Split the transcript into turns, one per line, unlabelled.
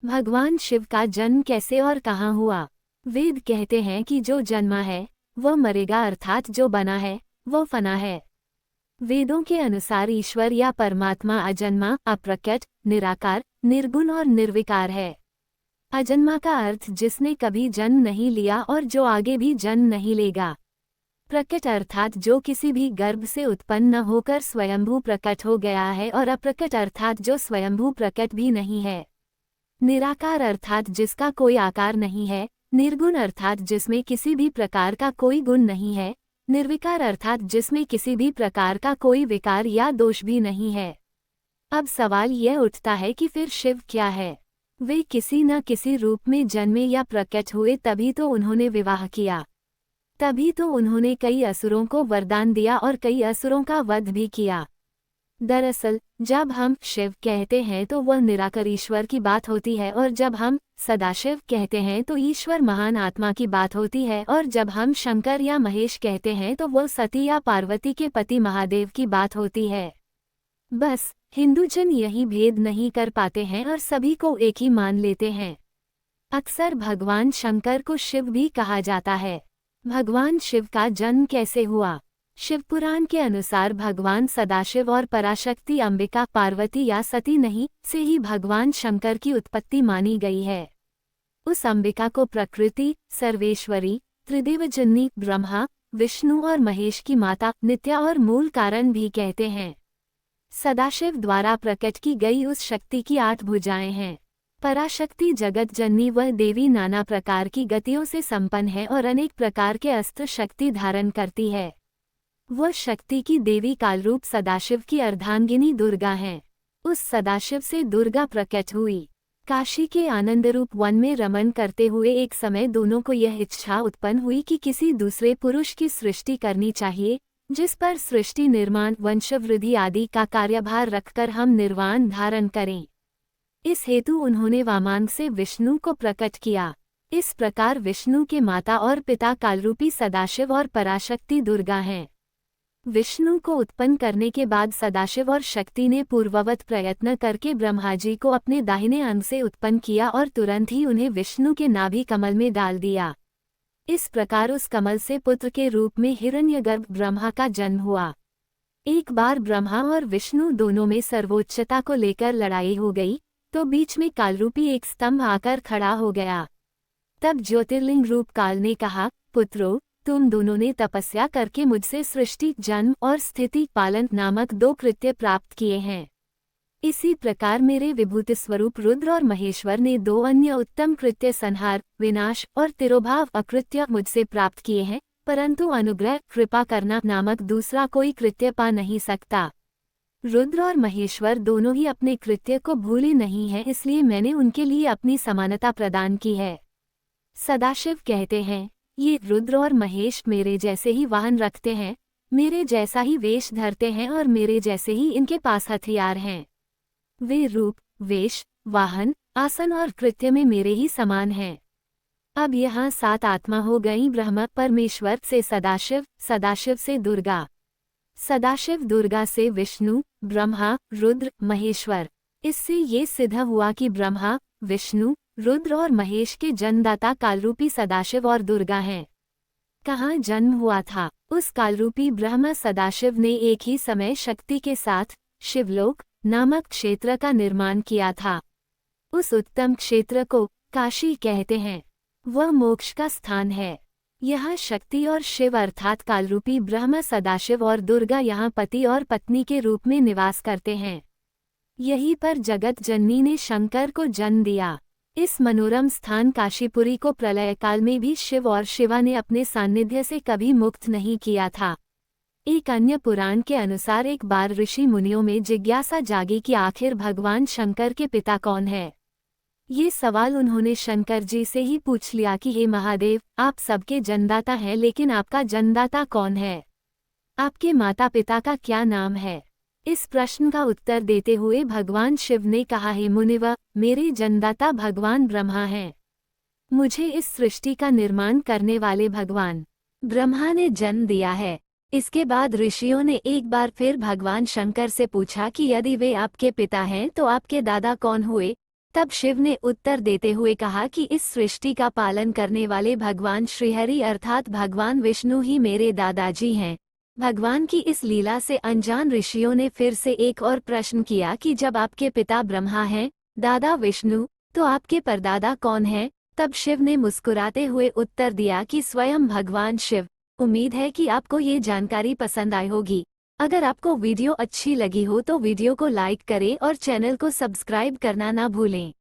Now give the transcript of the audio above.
भगवान शिव का जन्म कैसे और कहाँ हुआ? वेद कहते हैं कि जो जन्मा है वह मरेगा, अर्थात जो बना है वो फना है। वेदों के अनुसार ईश्वर या परमात्मा अजन्मा, अप्रकट, निराकार, निर्गुण और निर्विकार है। अजन्मा का अर्थ जिसने कभी जन्म नहीं लिया और जो आगे भी जन्म नहीं लेगा। प्रकट अर्थात जो किसी भी गर्भ से उत्पन्न न होकर स्वयंभू प्रकट हो गया है, और अप्रकट अर्थात जो स्वयंभू प्रकट भी नहीं है। निराकार अर्थात जिसका कोई आकार नहीं है। निर्गुण अर्थात जिसमें किसी भी प्रकार का कोई गुण नहीं है। निर्विकार अर्थात जिसमें किसी भी प्रकार का कोई विकार या दोष भी नहीं है। अब सवाल यह उठता है कि फिर शिव क्या है? वे किसी न किसी रूप में जन्मे या प्रकट हुए, तभी तो उन्होंने विवाह किया, तभी तो उन्होंने कई असुरों को वरदान दिया और कई असुरों का वध भी किया। दरअसल जब हम शिव कहते हैं तो वह निराकार ईश्वर की बात होती है, और जब हम सदाशिव कहते हैं तो ईश्वर महान आत्मा की बात होती है, और जब हम शंकर या महेश कहते हैं तो वह सती या पार्वती के पति महादेव की बात होती है। बस हिंदूजन यही भेद नहीं कर पाते हैं और सभी को एक ही मान लेते हैं। अक्सर भगवान शंकर को शिव भी कहा जाता है। भगवान शिव का जन्म कैसे हुआ? शिवपुराण के अनुसार भगवान सदाशिव और पराशक्ति अंबिका, पार्वती या सती नहीं से ही भगवान शंकर की उत्पत्ति मानी गई है। उस अंबिका को प्रकृति, सर्वेश्वरी, त्रिदेवजननी, ब्रह्मा, विष्णु और महेश की माता, नित्या और मूल कारण भी कहते हैं। सदाशिव द्वारा प्रकट की गई उस शक्ति की 8 भुजाएं हैं। पराशक्ति जगत जननी वह देवी नाना प्रकार की गतियों से संपन्न है और अनेक प्रकार के अस्त्र शक्ति धारण करती है। वह शक्ति की देवी कालरूप सदाशिव की अर्धांगिनी दुर्गा हैं। उस सदाशिव से दुर्गा प्रकट हुई। काशी के आनंदरूप वन में रमन करते हुए एक समय दोनों को यह इच्छा उत्पन्न हुई कि किसी दूसरे पुरुष की सृष्टि करनी चाहिए, जिस पर सृष्टि, निर्माण, वंशवृद्धि आदि का कार्यभार रखकर हम निर्वाण धारण करें। इस हेतु उन्होंने वामांग से विष्णु को प्रकट किया। इस प्रकार विष्णु के माता और पिता कालरूपी सदाशिव और पराशक्ति दुर्गा हैं। विष्णु को उत्पन्न करने के बाद सदाशिव और शक्ति ने पूर्ववत प्रयत्न करके ब्रह्माजी को अपने दाहिने अंग से उत्पन्न किया और तुरंत ही उन्हें विष्णु के नाभि कमल में डाल दिया। इस प्रकार उस कमल से पुत्र के रूप में हिरण्यगर्भ ब्रह्मा का जन्म हुआ। एक बार ब्रह्मा और विष्णु दोनों में सर्वोच्चता को लेकर लड़ाई हो गई, तो बीच में कालरूपी एक स्तंभ आकर खड़ा हो गया। तब ज्योतिर्लिंग रूप काल ने कहा, पुत्रों, तुम दोनों ने तपस्या करके मुझसे सृष्टि, जन्म और स्थिति, पालन नामक 2 कृत्य प्राप्त किए हैं। इसी प्रकार मेरे विभूति स्वरूप रुद्र और महेश्वर ने 2 अन्य उत्तम कृत्य, संहार, विनाश और तिरोभाव अकृत्य मुझसे प्राप्त किए हैं, परंतु अनुग्रह, कृपा करना नामक दूसरा कोई कृत्य पा नहीं सकता। रुद्र और महेश्वर दोनों ही अपने कृत्य को भूले नहीं हैं, इसलिए मैंने उनके लिए अपनी समानता प्रदान की है। सदाशिव कहते हैं, ये रुद्र और महेश मेरे जैसे ही वाहन रखते हैं, मेरे जैसा ही वेश धरते हैं और मेरे जैसे ही इनके पास हथियार हैं। वे रूप, वेश, वाहन, आसन और कृत्य में मेरे ही समान हैं। अब यहाँ 7 आत्मा हो गई। ब्रह्मा परमेश्वर से सदाशिव, सदाशिव से दुर्गा, सदाशिव दुर्गा से विष्णु, ब्रह्मा, रुद्र, महेश्वर। इससे ये सिद्ध हुआ कि ब्रह्मा, विष्णु, रुद्र और महेश के जन्मदाता कालरूपी सदाशिव और दुर्गा हैं। कहाँ जन्म हुआ था? उस कालरूपी ब्रह्मा सदाशिव ने एक ही समय शक्ति के साथ शिवलोक नामक क्षेत्र का निर्माण किया था। उस उत्तम क्षेत्र को काशी कहते हैं। वह मोक्ष का स्थान है। यहाँ शक्ति और शिव अर्थात कालरूपी ब्रह्मा सदाशिव और दुर्गा यहाँ पति और पत्नी के रूप में निवास करते हैं। यहीं पर जगत जननी ने शंकर को जन्म दिया। इस मनोरम स्थान काशीपुरी को प्रलय काल में भी शिव और शिवा ने अपने सान्निध्य से कभी मुक्त नहीं किया था। एक अन्य पुराण के अनुसार एक बार ऋषि मुनियों में जिज्ञासा जागी कि आखिर भगवान शंकर के पिता कौन है। ये सवाल उन्होंने शंकर जी से ही पूछ लिया कि हे महादेव, आप सबके जन्मदाता हैं, लेकिन आपका जन्मदाता कौन है? आपके माता पिता का क्या नाम है? इस प्रश्न का उत्तर देते हुए भगवान शिव ने कहा, हे मुनिव, मेरे जन्मदाता भगवान ब्रह्मा हैं। मुझे इस सृष्टि का निर्माण करने वाले भगवान ब्रह्मा ने जन्म दिया है। इसके बाद ऋषियों ने एक बार फिर भगवान शंकर से पूछा कि यदि वे आपके पिता हैं तो आपके दादा कौन हुए? तब शिव ने उत्तर देते हुए कहा कि इस सृष्टि का पालन करने वाले भगवान श्रीहरि अर्थात भगवान विष्णु ही मेरे दादाजी हैं। भगवान की इस लीला से अनजान ऋषियों ने फिर से एक और प्रश्न किया कि जब आपके पिता ब्रह्मा हैं, दादा विष्णु, तो आपके परदादा कौन हैं? तब शिव ने मुस्कुराते हुए उत्तर दिया कि स्वयं भगवान शिव। उम्मीद है कि आपको ये जानकारी पसंद आई होगी। अगर आपको वीडियो अच्छी लगी हो तो वीडियो को लाइक करें और चैनल को सब्सक्राइब करना ना भूलें।